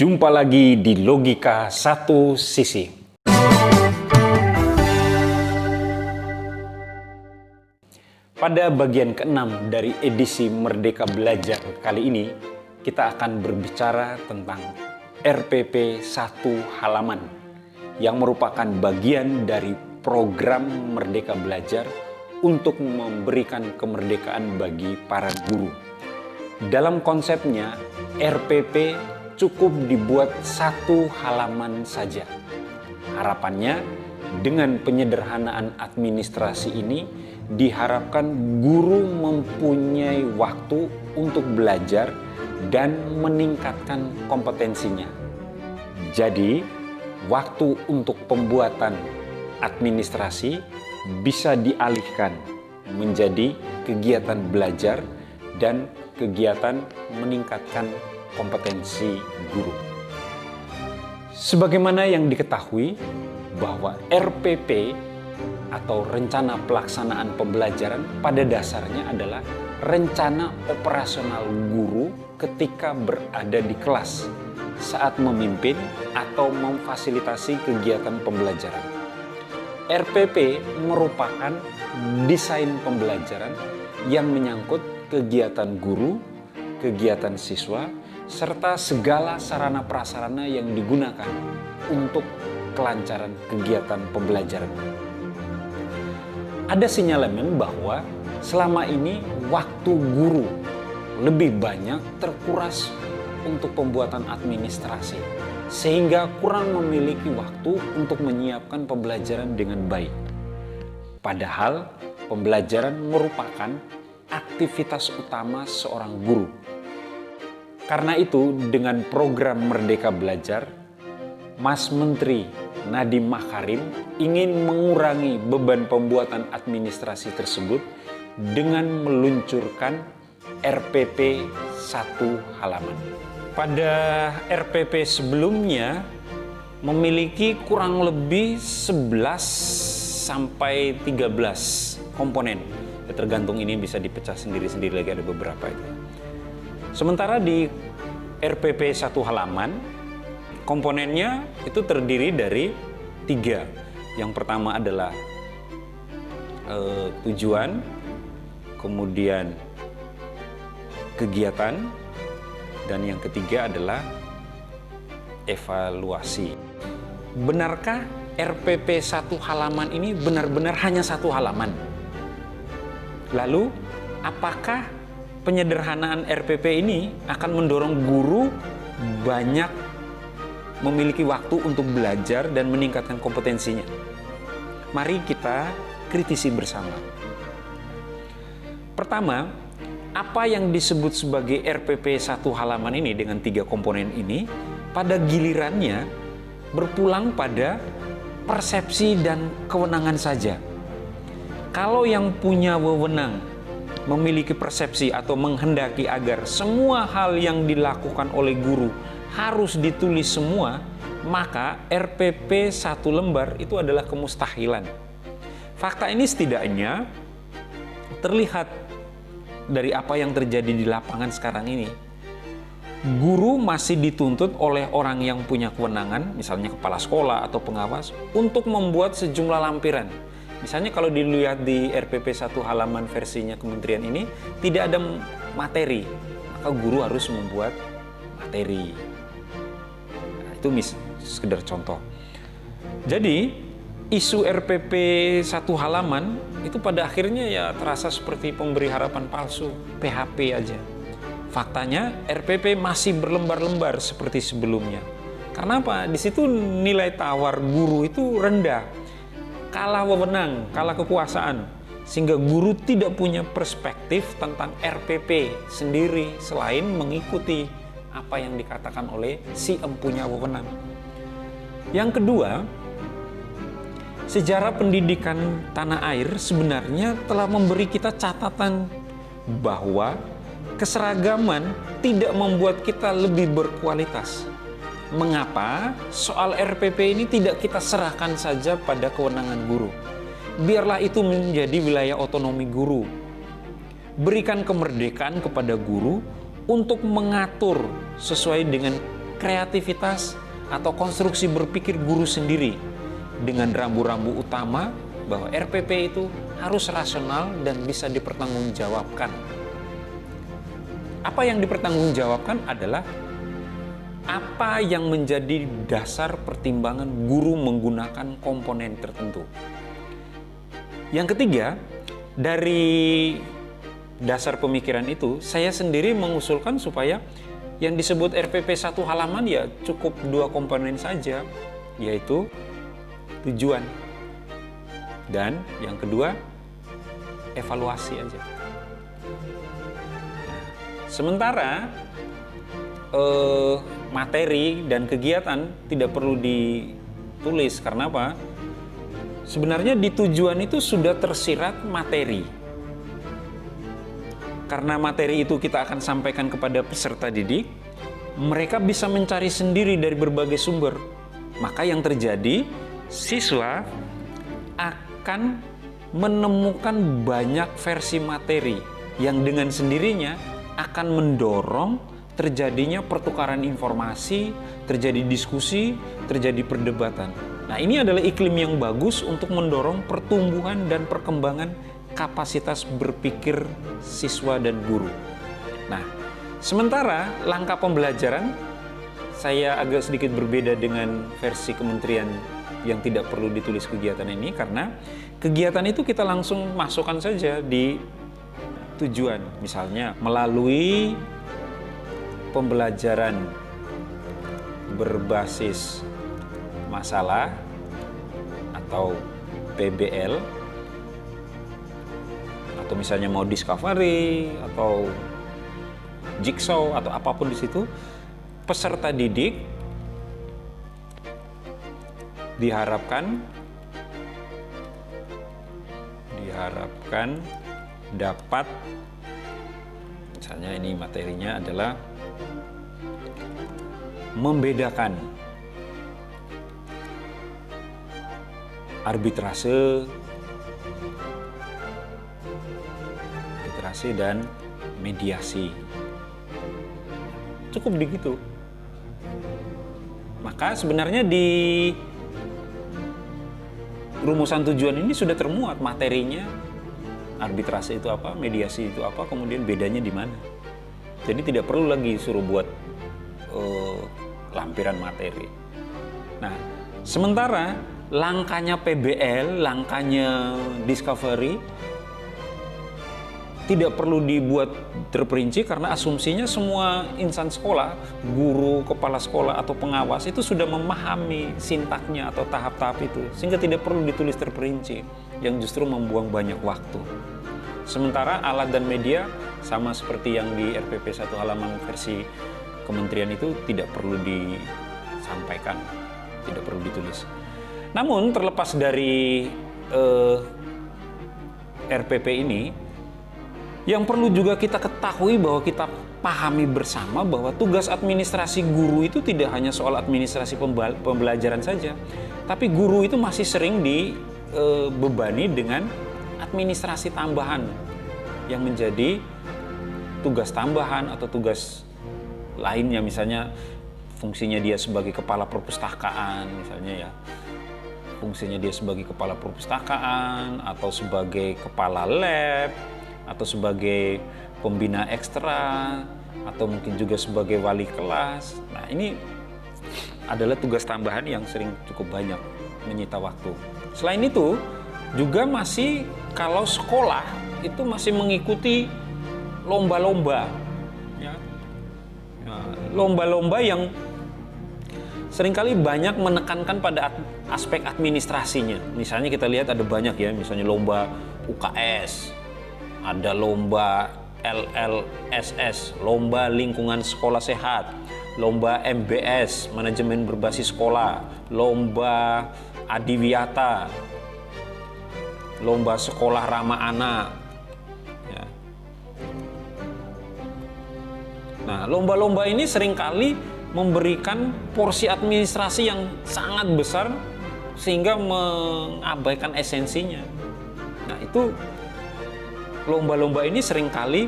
Jumpa lagi di Logika Satu Sisi. Pada bagian ke-6 dari edisi Merdeka Belajar kali ini, kita akan berbicara tentang RPP 1 halaman yang merupakan bagian dari program Merdeka Belajar untuk memberikan kemerdekaan bagi para guru. Dalam konsepnya, RPP cukup dibuat 1 halaman saja. Harapannya, dengan penyederhanaan administrasi ini, diharapkan guru mempunyai waktu untuk belajar dan meningkatkan kompetensinya. Jadi, waktu untuk pembuatan administrasi bisa dialihkan menjadi kegiatan belajar dan kegiatan meningkatkan kompetensi guru. Sebagaimana yang diketahui bahwa RPP atau rencana pelaksanaan pembelajaran pada dasarnya adalah rencana operasional guru ketika berada di kelas saat memimpin atau memfasilitasi kegiatan pembelajaran. RPP merupakan desain pembelajaran yang menyangkut kegiatan guru, kegiatan siswa, serta segala sarana prasarana yang digunakan untuk kelancaran kegiatan pembelajaran. Ada sinyalemen bahwa selama ini waktu guru lebih banyak terkuras untuk pembuatan administrasi, sehingga kurang memiliki waktu untuk menyiapkan pembelajaran dengan baik. Padahal pembelajaran merupakan aktivitas utama seorang guru. Karena itu, dengan program Merdeka Belajar, Mas Menteri Nadiem Makarim ingin mengurangi beban pembuatan administrasi tersebut dengan meluncurkan RPP 1 halaman. Pada RPP sebelumnya memiliki kurang lebih 11 sampai 13 komponen. Ya, tergantung ini bisa dipecah sendiri-sendiri lagi, ada beberapa itu. Sementara di RPP 1 halaman, komponennya itu terdiri dari 3. Yang pertama adalah tujuan, kemudian kegiatan, dan yang ketiga adalah evaluasi. Benarkah RPP 1 halaman ini benar-benar hanya 1 halaman? Lalu, apakah penyederhanaan RPP ini akan mendorong guru banyak memiliki waktu untuk belajar dan meningkatkan kompetensinya? Mari kita kritisi bersama. Pertama, apa yang disebut sebagai RPP 1 halaman ini dengan 3 komponen ini, pada gilirannya berpulang pada persepsi dan kewenangan saja. Kalau yang punya wewenang memiliki persepsi atau menghendaki agar semua hal yang dilakukan oleh guru harus ditulis semua, maka RPP 1 lembar itu adalah kemustahilan. Fakta ini setidaknya terlihat dari apa yang terjadi di lapangan sekarang ini. Guru masih dituntut oleh orang yang punya kewenangan, misalnya kepala sekolah atau pengawas, untuk membuat sejumlah lampiran. Misalnya kalau dilihat di RPP 1 halaman versinya kementerian ini, tidak ada materi, maka guru harus membuat materi. Nah, itu sekedar contoh. Jadi, isu RPP 1 halaman itu pada akhirnya ya terasa seperti pemberi harapan palsu, PHP aja. Faktanya RPP masih berlembar-lembar seperti sebelumnya. Karena apa? Di situ nilai tawar guru itu rendah. Kalah wewenang, kalah kekuasaan, sehingga guru tidak punya perspektif tentang RPP sendiri selain mengikuti apa yang dikatakan oleh si empunya wewenang. Yang kedua, sejarah pendidikan tanah air sebenarnya telah memberi kita catatan bahwa keseragaman tidak membuat kita lebih berkualitas. Mengapa soal RPP ini tidak kita serahkan saja pada kewenangan guru? Biarlah itu menjadi wilayah otonomi guru. Berikan kemerdekaan kepada guru untuk mengatur sesuai dengan kreativitas atau konstruksi berpikir guru sendiri dengan rambu-rambu utama bahwa RPP itu harus rasional dan bisa dipertanggungjawabkan. Apa yang dipertanggungjawabkan adalah apa yang menjadi dasar pertimbangan guru menggunakan komponen tertentu. Yang ketiga, dari dasar pemikiran itu, saya sendiri mengusulkan supaya yang disebut RPP satu halaman ya cukup 2 komponen saja, yaitu tujuan. Dan yang kedua, evaluasi aja. Sementara materi dan kegiatan tidak perlu ditulis. Karena apa? Sebenarnya di tujuan itu sudah tersirat materi. Karena materi itu kita akan sampaikan kepada peserta didik, mereka bisa mencari sendiri dari berbagai sumber. Maka yang terjadi, siswa akan menemukan banyak versi materi yang dengan sendirinya akan mendorong terjadinya pertukaran informasi, terjadi diskusi, terjadi perdebatan. Nah, ini adalah iklim yang bagus untuk mendorong pertumbuhan dan perkembangan kapasitas berpikir siswa dan guru. Nah, sementara langkah pembelajaran saya agak sedikit berbeda dengan versi kementerian yang tidak perlu ditulis kegiatan ini, karena kegiatan itu kita langsung masukkan saja di tujuan. Misalnya melalui pembelajaran berbasis masalah atau PBL, atau misalnya mau discovery atau jigsaw atau apapun di situ, peserta didik diharapkan dapat, misalnya ini materinya adalah membedakan arbitrase dan mediasi. Cukup begitu. Maka sebenarnya di rumusan tujuan ini sudah termuat materinya. Arbitrase itu apa, mediasi itu apa, kemudian bedanya di mana. Jadi tidak perlu lagi suruh buat lampiran materi. Nah, sementara langkahnya PBL, langkahnya discovery tidak perlu dibuat terperinci karena asumsinya semua insan sekolah, guru, kepala sekolah, atau pengawas itu sudah memahami sintaknya atau tahap-tahap itu. Sehingga tidak perlu ditulis terperinci, yang justru membuang banyak waktu. Sementara alat dan media sama seperti yang di RPP 1 halaman versi kementerian itu tidak perlu disampaikan, tidak perlu ditulis. Namun terlepas dari RPP ini, yang perlu juga kita ketahui bahwa kita pahami bersama bahwa tugas administrasi guru itu tidak hanya soal administrasi pembelajaran saja, tapi guru itu masih sering dibebani dengan administrasi tambahan yang menjadi tugas tambahan atau tugas lainnya, misalnya fungsinya dia sebagai kepala perpustakaan, misalnya ya, fungsinya dia sebagai kepala perpustakaan atau sebagai kepala lab, atau sebagai pembina ekstra, atau mungkin juga sebagai wali kelas. Nah, ini adalah tugas tambahan yang sering cukup banyak menyita waktu. Selain itu, juga masih kalau sekolah itu masih mengikuti lomba-lomba, ya. Lomba-lomba yang seringkali banyak menekankan pada aspek administrasinya. Misalnya kita lihat ada banyak ya, misalnya lomba UKS, ada lomba LLSS, lomba lingkungan sekolah sehat, lomba MBS, manajemen berbasis sekolah, lomba adiwiyata, lomba sekolah ramah anak. Ya. Nah, lomba-lomba ini seringkali memberikan porsi administrasi yang sangat besar sehingga mengabaikan esensinya. Nah, itu lomba-lomba ini seringkali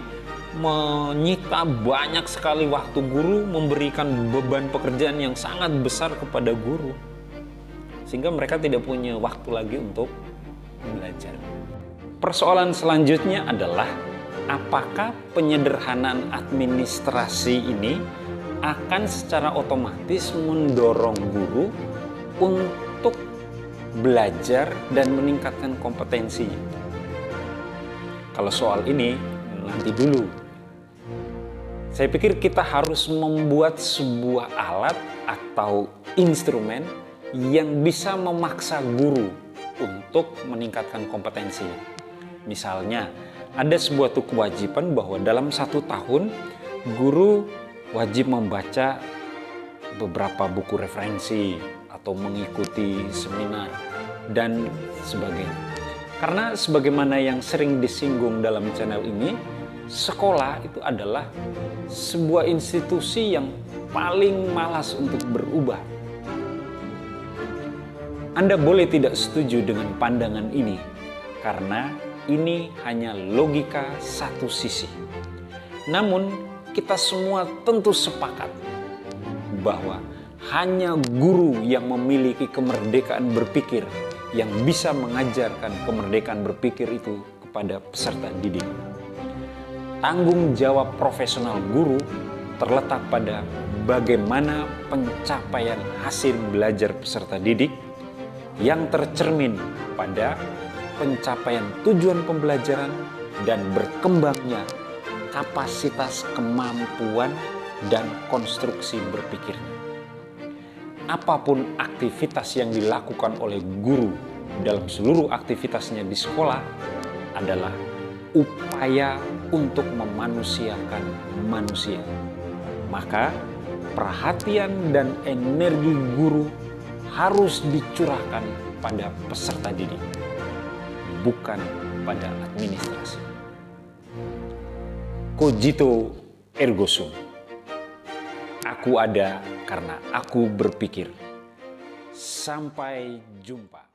menyita banyak sekali waktu guru, memberikan beban pekerjaan yang sangat besar kepada guru, sehingga mereka tidak punya waktu lagi untuk belajar. Persoalan selanjutnya adalah apakah penyederhanaan administrasi ini akan secara otomatis mendorong guru untuk belajar dan meningkatkan kompetensinya. Kalau soal ini nanti dulu. Saya pikir kita harus membuat sebuah alat atau instrumen yang bisa memaksa guru untuk meningkatkan kompetensinya. Misalnya, ada sebuah kewajiban bahwa dalam 1 tahun guru wajib membaca beberapa buku referensi atau mengikuti seminar dan sebagainya. Karena sebagaimana yang sering disinggung dalam channel ini, sekolah itu adalah sebuah institusi yang paling malas untuk berubah. Anda boleh tidak setuju dengan pandangan ini, karena ini hanya logika satu sisi. Namun, kita semua tentu sepakat bahwa hanya guru yang memiliki kemerdekaan berpikir yang bisa mengajarkan kemerdekaan berpikir itu kepada peserta didik. Tanggung jawab profesional guru terletak pada bagaimana pencapaian hasil belajar peserta didik yang tercermin pada pencapaian tujuan pembelajaran dan berkembangnya kapasitas kemampuan dan konstruksi berpikirnya. Apapun aktivitas yang dilakukan oleh guru dalam seluruh aktivitasnya di sekolah adalah upaya untuk memanusiakan manusia. Maka perhatian dan energi guru harus dicurahkan pada peserta didik, bukan pada administrasi. Cogito ergo sum. Aku ada karena aku berpikir. Sampai jumpa.